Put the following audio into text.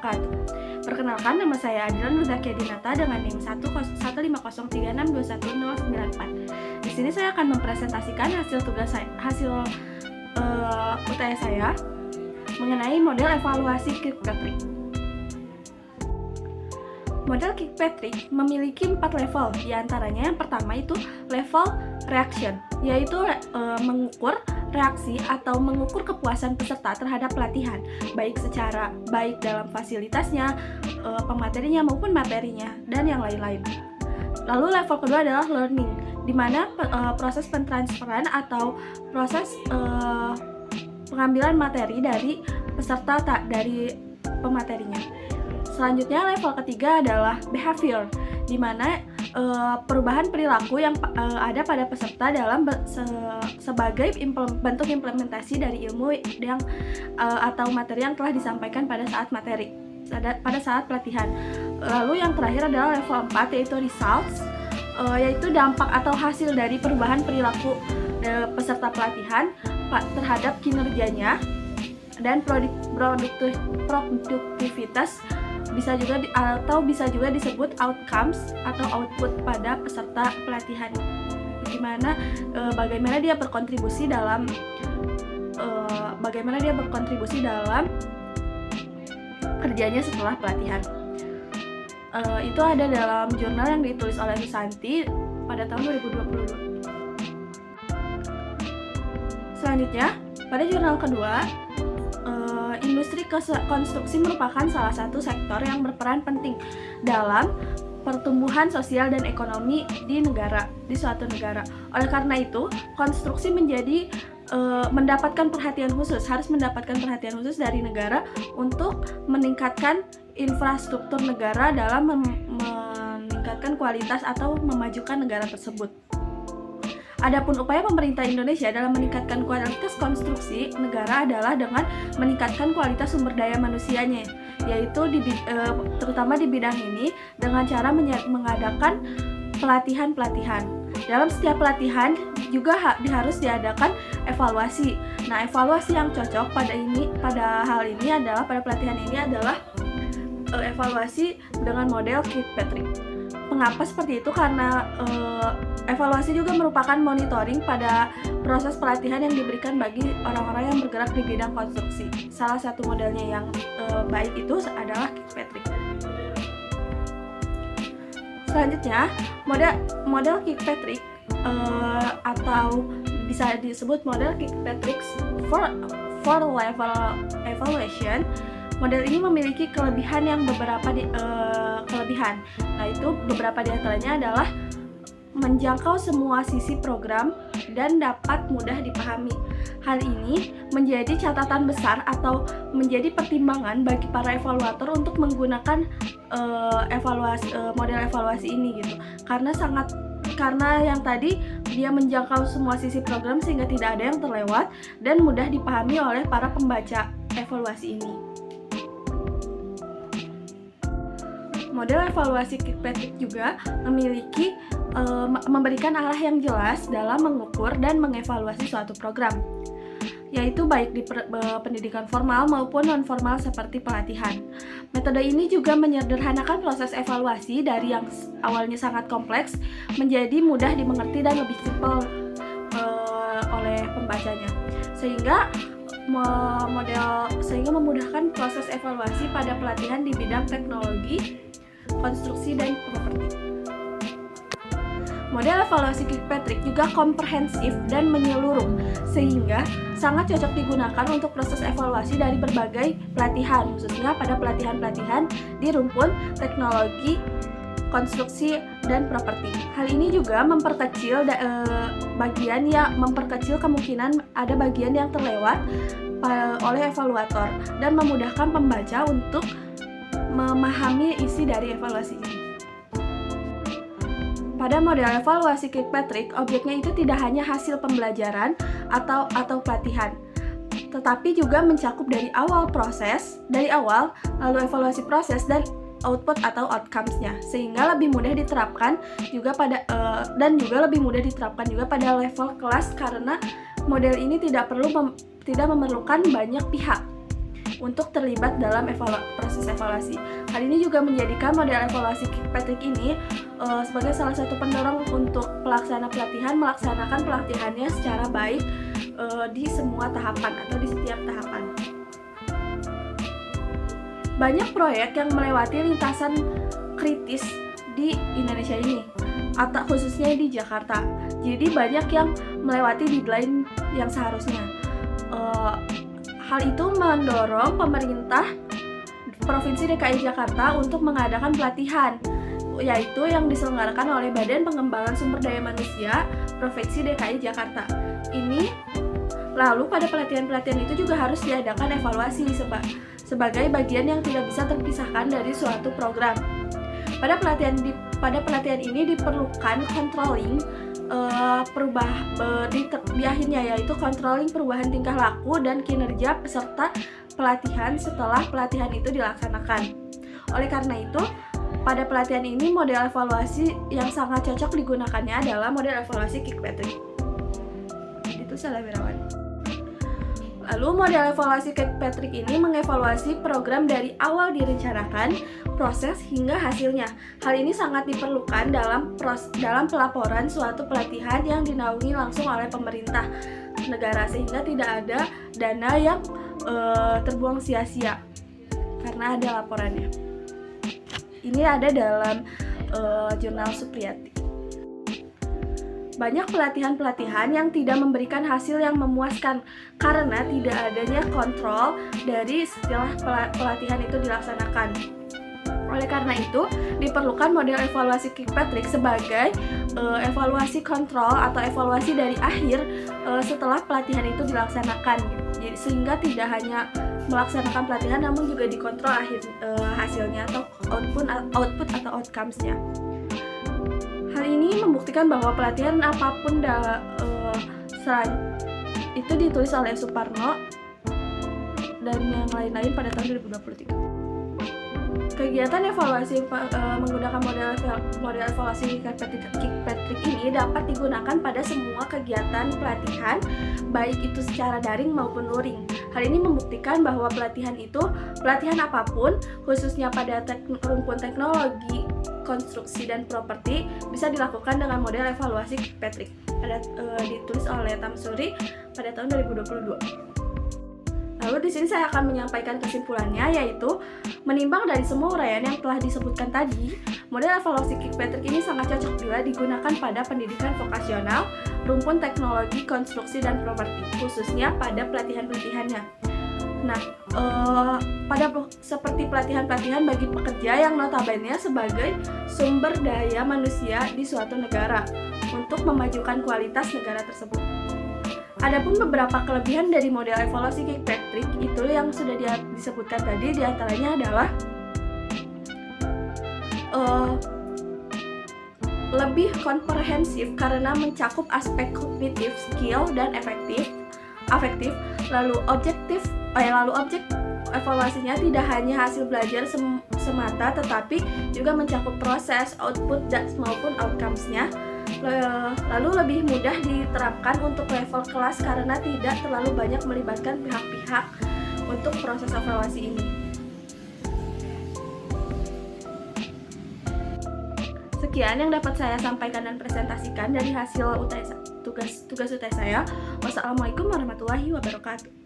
wabarakatuh. Perkenalkan, nama saya Adrian Nuzakia Dinata dengan NIM 15036211094. Di sini saya akan mempresentasikan UTS saya mengenai model evaluasi Kirkpatrick. Model Kirkpatrick memiliki 4 level, diantaranya yang pertama itu level reaction, yaitu mengukur reaksi atau mengukur kepuasan peserta terhadap pelatihan, baik dalam fasilitasnya, pematerinya maupun materinya, dan yang lain-lain. Lalu level kedua adalah learning, di mana proses pentransferan atau proses pengambilan materi dari peserta dari pematerinya. Selanjutnya level ketiga adalah behavior, di mana perubahan perilaku yang ada pada peserta dalam sebagai bentuk implementasi dari ilmu yang atau materi yang telah disampaikan pada saat pelatihan. Lalu yang terakhir adalah level 4, yaitu results, yaitu dampak atau hasil dari perubahan perilaku peserta pelatihan terhadap kinerjanya dan produktivitas, bisa juga disebut outcomes atau output pada peserta pelatihan, dimana bagaimana dia berkontribusi dalam kerjanya setelah pelatihan. Itu ada dalam jurnal yang ditulis oleh Susanti pada tahun 2022. Selanjutnya, pada jurnal kedua, industri konstruksi merupakan salah satu sektor yang berperan penting dalam pertumbuhan sosial dan ekonomi di suatu negara. Oleh karena itu, konstruksi harus mendapatkan perhatian khusus dari negara untuk meningkatkan infrastruktur negara dalam meningkatkan kualitas atau memajukan negara tersebut. Adapun upaya pemerintah Indonesia dalam meningkatkan kualitas konstruksi negara adalah dengan meningkatkan kualitas sumber daya manusianya, yaitu terutama di bidang ini dengan cara mengadakan pelatihan-pelatihan. Dalam setiap pelatihan juga harus diadakan evaluasi. Nah, evaluasi yang cocok pada pelatihan ini adalah evaluasi dengan model Kirkpatrick. Mengapa seperti itu? Karena evaluasi juga merupakan monitoring pada proses pelatihan yang diberikan bagi orang-orang yang bergerak di bidang konstruksi. Salah satu modelnya yang baik itu adalah Kirkpatrick. Selanjutnya, model Kirkpatrick atau bisa disebut model Kirkpatrick for level evaluation. Model ini memiliki beberapa kelebihan. Nah, itu beberapa diantaranya adalah menjangkau semua sisi program dan dapat mudah dipahami. Hal ini menjadi catatan besar atau menjadi pertimbangan bagi para evaluator untuk menggunakan model evaluasi ini gitu. Karena yang tadi dia menjangkau semua sisi program sehingga tidak ada yang terlewat dan mudah dipahami oleh para pembaca evaluasi ini. Model evaluasi Kirkpatrick juga memberikan arah yang jelas dalam mengukur dan mengevaluasi suatu program, yaitu baik di pendidikan formal maupun non-formal seperti pelatihan. Metode ini juga menyederhanakan proses evaluasi dari yang awalnya sangat kompleks menjadi mudah dimengerti dan lebih simpel oleh pembacanya, sehingga memudahkan proses evaluasi pada pelatihan di bidang teknologi, konstruksi, dan properti. Model evaluasi Kirkpatrick juga komprehensif dan menyeluruh, sehingga sangat cocok digunakan untuk proses evaluasi dari berbagai pelatihan, khususnya pada pelatihan-pelatihan di rumpun teknologi, konstruksi, dan properti. Hal ini juga memperkecil kemungkinan ada bagian yang terlewat oleh evaluator dan memudahkan pembaca untuk memahami isi dari evaluasi ini. Pada model evaluasi Kirkpatrick, objeknya itu tidak hanya hasil pembelajaran atau pelatihan, tetapi juga mencakup dari awal, lalu evaluasi proses dan output atau outcomes-nya, sehingga lebih mudah diterapkan juga pada level kelas, karena model ini tidak memerlukan banyak pihak untuk terlibat dalam proses evaluasi. Hal ini juga menjadikan model evaluasi Kirkpatrick ini sebagai salah satu pendorong untuk pelaksana pelatihan melaksanakan pelatihannya secara baik di semua tahapan atau di setiap tahapan. Banyak proyek yang melewati lintasan kritis di Indonesia ini, atau khususnya di Jakarta. Jadi banyak yang melewati deadline yang seharusnya. Hal itu mendorong pemerintah Provinsi DKI Jakarta untuk mengadakan pelatihan, yaitu yang diselenggarakan oleh Badan Pengembangan Sumber Daya Manusia Provinsi DKI Jakarta. Lalu pada pelatihan-pelatihan itu juga harus diadakan evaluasi sebagai bagian yang tidak bisa terpisahkan dari suatu program. Pada pelatihan ini diperlukan controlling di akhirnya, yaitu controlling perubahan tingkah laku dan kinerja peserta pelatihan setelah pelatihan itu dilaksanakan. Oleh karena itu, pada pelatihan ini model evaluasi yang sangat cocok digunakannya adalah model evaluasi Kirkpatrick. Itu salah Wirawan. Lalu model evaluasi Kirkpatrick ini mengevaluasi program dari awal direncanakan, proses hingga hasilnya. Hal ini sangat diperlukan dalam pelaporan suatu pelatihan yang dinaungi langsung oleh pemerintah negara, sehingga tidak ada dana yang terbuang sia-sia karena ada laporannya. Ini ada dalam jurnal Supriyati. Banyak pelatihan-pelatihan yang tidak memberikan hasil yang memuaskan karena tidak adanya kontrol dari setelah pelatihan itu dilaksanakan. Oleh karena itu, diperlukan model evaluasi Kirkpatrick sebagai evaluasi kontrol atau evaluasi dari akhir setelah pelatihan itu dilaksanakan. Jadi, sehingga tidak hanya melaksanakan pelatihan namun juga dikontrol hasilnya atau output atau outcomes-nya. Hal ini membuktikan bahwa pelatihan apapun itu ditulis oleh Suparno dan yang lain-lain pada tahun 2023. Kegiatan evaluasi menggunakan model evaluasi Kirkpatrick ini dapat digunakan pada semua kegiatan pelatihan, baik itu secara daring maupun luring. Hal ini membuktikan bahwa pelatihan apapun, khususnya pada rumpun teknologi, konstruksi, dan properti, bisa dilakukan dengan model evaluasi Kirkpatrick. Ditulis oleh Tamsuri pada tahun 2022. Lalu di sini saya akan menyampaikan kesimpulannya, yaitu menimbang dari semua uraian yang telah disebutkan tadi, model evaluasi Kirkpatrick ini sangat cocok bila digunakan pada pendidikan vokasional, rumpun teknologi, konstruksi, dan properti, khususnya pada pelatihan-pelatihannya. Nah, seperti pelatihan-pelatihan bagi pekerja yang notabene sebagai sumber daya manusia di suatu negara untuk memajukan kualitas negara tersebut. Adapun beberapa kelebihan dari model evaluasi Kirkpatrick itu yang sudah disebutkan tadi, diantaranya adalah lebih komprehensif karena mencakup aspek kognitif, skill, dan afektif. Lalu objek evaluasinya tidak hanya hasil belajar semata, tetapi juga mencakup proses, output, maupun outcomes-nya. Lalu lebih mudah diterapkan untuk level kelas karena tidak terlalu banyak melibatkan pihak-pihak untuk proses evaluasi ini. Sekian yang dapat saya sampaikan dan presentasikan dari hasil tugas UTS saya. Wassalamualaikum warahmatullahi wabarakatuh.